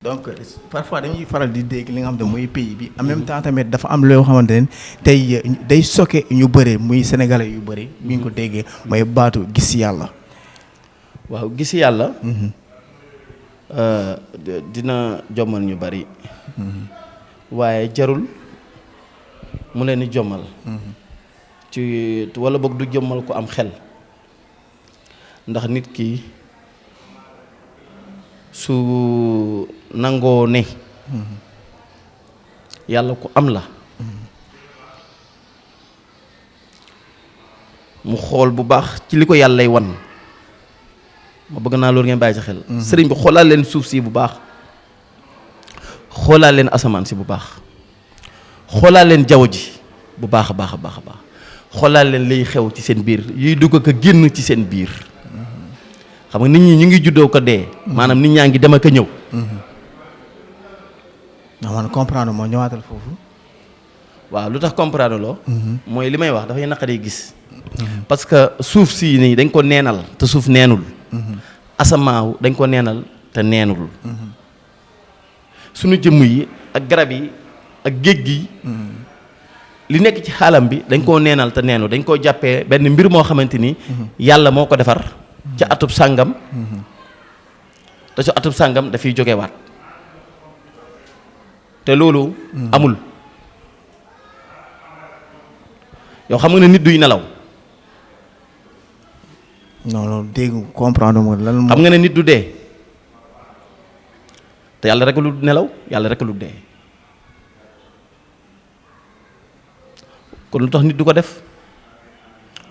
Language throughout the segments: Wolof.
donc parfois dañuy faral di dégg li nga xam ne mooy pays bi en même temps tamit dafa am loo xamante ne tey day sokke ñu bëre muy sénégalais yu bëri bi ñu ko déggee mooy baatu gis yàlla. waaw gis yàlla. dina jommal ñu bari. waaye jarul mu leen di jommal. ci walla boog du jommal ko am xel ndax nit ki su nangoo ne yàlla ku am la mu xool bu baax ci li ko yàllay wan ma bëgg naa loolu ngeen bàyyi ci xel sëriñ bi xoolaal leen suuf si bu baax xoolaal leen asamaan si bu baax xoolaal leen jaww ji bu baax a baax a baax a baax xoolaal leen liy xew ci seen biir yuy dugg ko génn ci seen biir xam nga nit ñi ñu ngi juddoo ko dee maanaam nit ñaa ngi dem ak a ñëw. ndax man comprendre moo ñëwaatal foofu. waaw lu tax comprendre loo. mooy li may wax dafay naqaree gis. parce que suuf si nii dañ ko neenal te suuf neenul. asamaaw dañ ko neenal te neenul. sunu jëmm yi ak garab yi ak géej gi. li nekk ci xaalam bi dañ koo neenal te neenu dañ koo jàppee benn mbir moo xamante ni. yàlla moo ko defar. ca atub sàngam. te su atub sàngam dafiy jógewaat. te loolu amul yow xam nga ne nit duy nelaw. non loolu dégg comprendre mo lan xam nga ne nit du dee te yàlla rek lu nelaw yàlla rek lu dee kon lu tax nit du ko def.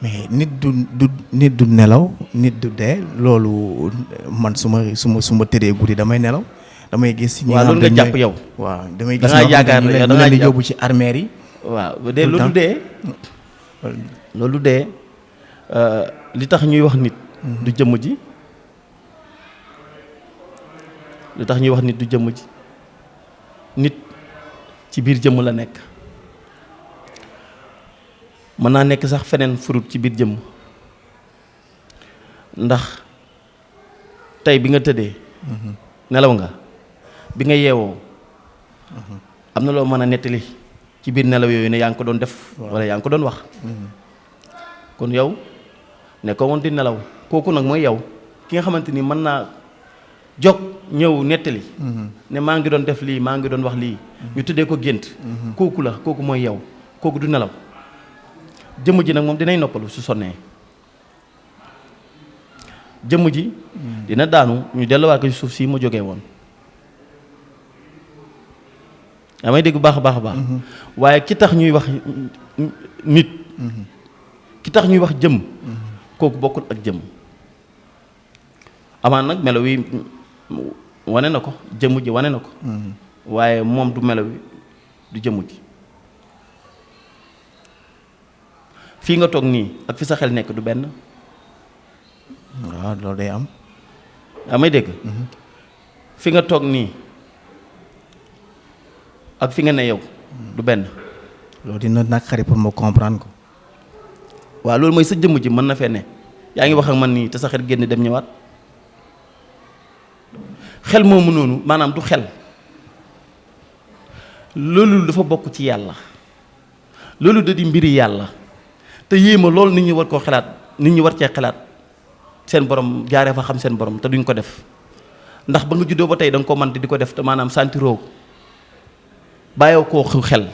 mais nit du nelaw nit du dee loolu man su ma tëddee guddi damay nelaw. damay gis ñi nga xam ne nga jàpp yow. waaw damay gis da ngaa yaakaar ne da ngaa yóbbu ci armeer yi. waaw de loolu dee. loolu dee li tax ñuy wax nit. du jëmm ji. li tax ñuy wax nit du jëmm ji nit ci biir jëmm la nekk. mën naa nekk sax feneen furut ci biir jëmm ndax tey bi nga tëddee. nelaw nga. bi nga yeewoo am na loo mën a nettali ci biir nelaw yooyu ne yaa ngi ko doon def walla yaa ngi ko doon wax kon yow ne ko woon di nelaw kooku nag mooy yow ki nga xamante ni mën naa jóg ñëw nettali ne maa ngi doon def lii maa ngi doon wax lii ñu tuddee ko gént kooku la kooku mooy yow kooku du nelaw jëmm ji nag moom dinay noppalu su sonnee jëmm ji dina daanu ñu delluwaat ko ci suuf si ma jógee woon yaa may dégg bu baax a baax a baax waaye ki tax ñuy wax nit ki tax ñuy wax jëm kooku bokkul ak jëm amaan nag melo wi wane na ko jëmm ji wane na ko waaye moom du melo wi du jëmm ji fii nga toog nii ak fi sa xel nekk du benn. waaw loolu day am. yaa may dégg. fi nga toog nii ak fi nga ne yow du benn. loolu dina naqari pour ma comprendre ko. waaw loolu mooy sa jëmm ji mën na fee ne yaa ngi wax ak man nii te sa xel génn dem ñëwaat xel moomu noonu maanaam du xel loolu dafa bokk ci yàlla loolu da di mbiri yàlla. te yéema loolu nit ñi war koo xalaat nit ñi war cee xalaat seen borom jaaree fa xam seen borom te duñ ko def ndax ba nga juddoo ba tey da nga ko mën di ko def te maanaam santiroo bàyyoo koo xel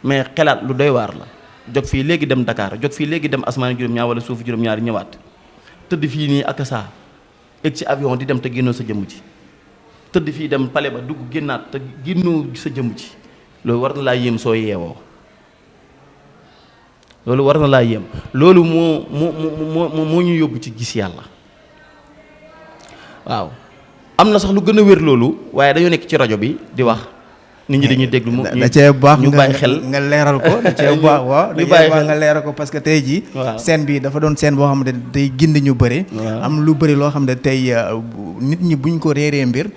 mais xalaat lu doy waar la jóg fii léegi dem Dakar jóg fii léegi dem asmaan juróom-ñaar wala suufu juróom-ñaar ñëwaat tëdd fii nii ak saa egg ci avion di dem te génnoo sa jëmm ji tëdd fii dem pale ba dugg génnaat te génnoo sa jëmm ji loolu war na laa yéem soo yeewoo. loolu war na laa yem loolu moo ñu yóbbu ci gis yàlla waaw am na sax lu gën a wér loolu waaye dañoo nekk ci rajo bi di wax nit ñi dañuy déglu mu da cee baax ñu bàyyi xel nga leeral ko da cee baax waaw da cee baax nga leeral ko parce que tey jii scène bi dafa doon scène boo xam ne day gindi ñu bëri am lu bëri loo xam ne tey nit ñi buñ ko réeree mbir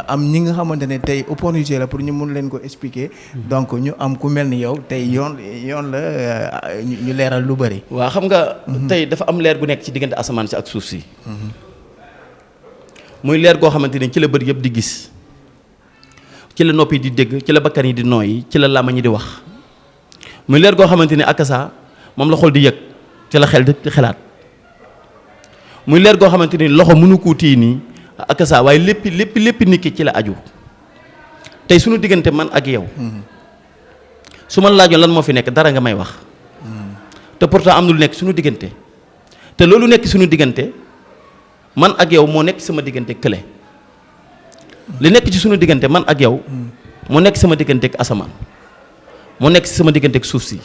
am ñi nga xamante ne tey opportunité la pour ñu mun leen ko expliquer donc ñu am ku mel ni yow tey yoon la ñu leeral lu bëri waaw xam nga tey dafa am leer bu nekk ci diggante asamaan si ak suuf si muy leer goo xamante ni ci la bët yëpp di gis ci la noppi di dégg, ci la bakkan yi di nooyi, ci la làmmiñ yi di wax. muy leer goo xamante ni akasa moom la xol di yëg, ci la xel di xelaat. muy leer goo xamante ni loxo mënu koo téye nii akasa, waaye lépp nit ki ci la aju. tey suñu diggante man ak yow su ma laajoon lan moo fi nekk dara nga may wax te pourtant am na lu nekk suñu diggante te loolu nekk suñu diggante man ak yow moo nekk sama diggante kële li nekk ci suñu diggante man ak yow moo nekk sama diggante ak asamaan moo nekk sama diggante ak suuf si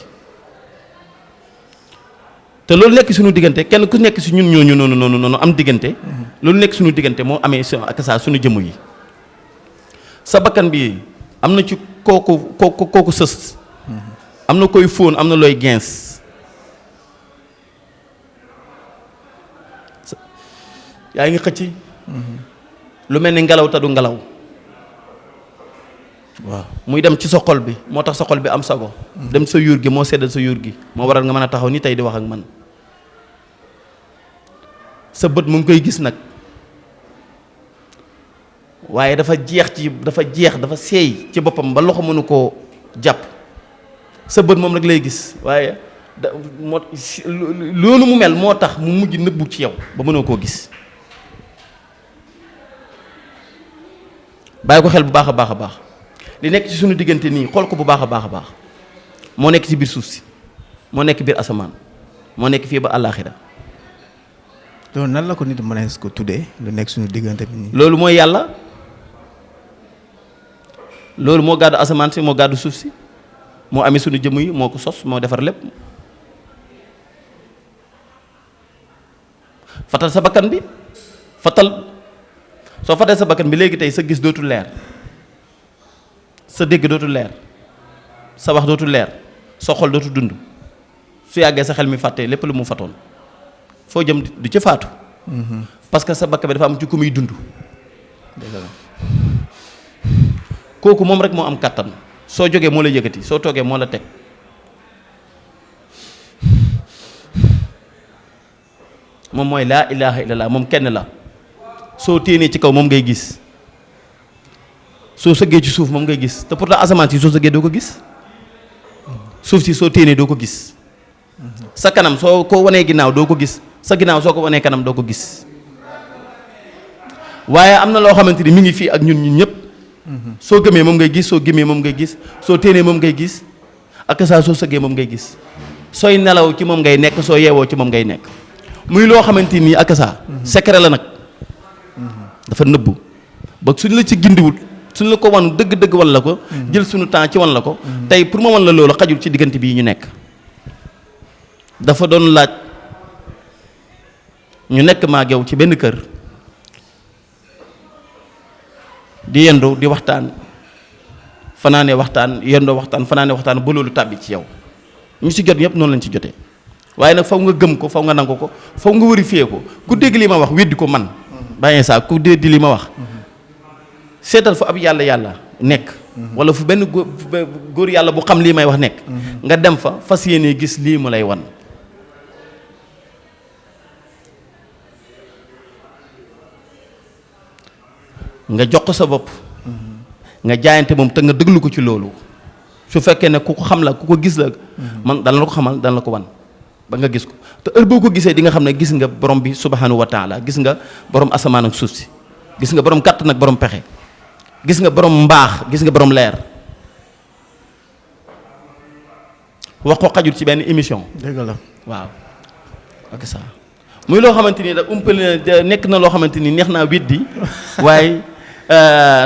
te loolu nekk suñu diggante kenn ku nekk si ñun ñooñu noonu am diggante loolu nekk suñu diggante moo amee ak saa suñu jëmm yi. sa bakkan bi am na ci kooku sës am na koy fóon am na looy gens yaa ngi xëcc lu mel ni ngelaw te du ngelaw waaw muy dem ci sa xol bi moo tax sa xol bi am sago dem sa yuur gi moo seddal sa yuur gi moo waral nga mën a taxaw ni tey di wax ak man sa bët mu ngi koy gis nag waaye dafa seey ci boppam ba loxo mënu koo jàpp sa bët moom rek lay gis waaye loolu mu mel moo tax mu mujj nëbbu ci yow ba mënoo koo gis. bàyyi ko xel bu baax a baax li nekk ci suñu diggante nii xool ko bu baax a baax moo nekk ci biir suuf si moo nekk biir asamaan moo nekk fii ba àllaaxira. loolu nan la ko nit mën a ko tuddee lu nekk suñu diggante bi nii. loolu mooy yàlla. loolu moo gàddu asamaan si moo gàddu suuf si moo amee suñu jëmm yi moo ko sos moo defar lépp. fatal sa bakkan bi soo fatee sa bakkan bi léegi tey sa gis dootul leer sa dégg dootul leer sa wax dootul leer sa xol dootul dund su yàggee sa xel mi fàttee lépp lu mu fatoon foo jëm du ci faatu. parce que sa bakkan bi dafa am ci ku muy dund. kooku moom rek moo am kàttan soo jógee moo la yëkkati soo toogee moo la teg moom mooy laa ilaha illallah moom kenn la soo téenee ci kaw moom ngay gis soo sëggee ci suuf moom ngay gis te pourtant asamaan si soo sëggee doo ko gis suuf si soo téenee doo ko gis sa kanam soo ko wanee ginnaaw doo ko gis sa ginnaaw soo ko wanee kanam doo ko gis waaye am na loo xamante ni mi ngi fii ak ñun ñëpp. soo gëmee moom ngay gis soo gémmee moom ngay gis soo téenee moom ngay gis ak saa soo sëggee moom ngay gis sooy nelaw ci moom ngay nekk soo yeewoo ci moom ngay nekk muy loo xamante ni ak saa secret la nag dafa nëbbu ba suñ la ci gindiwul suñ la ko wan dëgg-dëgg wan la ko jël suñu temps ci wan la ko tey pour ma wan la loolu xajul ci diggante bii ñu nekk dafa doon laaj ñu nekk maag yow ci benn kër di yendu di waxtaan fanaane waxtaan yendoo waxtaan fanaane waxtaan ba loolu tàbbi ci yow ñu ci jot ñëpp noonu lañ ci jotee waaye nag faw nga gëm ko faw nga nangu ko faw nga vérifier ko ku dégg li ma wax weddi ko man bàyyee saa ku dégg li ma wax seetal fa ab yàlla nekk wala fu benn góor yàlla bu xam lii may wax nekk nga dem fa fas yéenee gis lii mu lay wan nga jox ko sa bopp nga jaayante moom te nga déglu ko ci loolu su fekkee ne ku ko xam la ku ko gis la man dana la ko xamal dana la ko wan ba nga gis ko te heure boo ko gisee di nga xam ne gis nga borom bi subhanahu wa taala gis nga borom asamaan ak suuf si gis nga borom kàttan ak borom pexe gis nga borom mbaax gis nga borom leer wax ko xajul ci benn émission. dëgg la waaw ak ça muy loo xamante ni da umpale nekk na loo xamante ni neex naa weddi waaye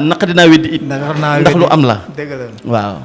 naq dinaa weddi it ndax lu am la dëgg la waaw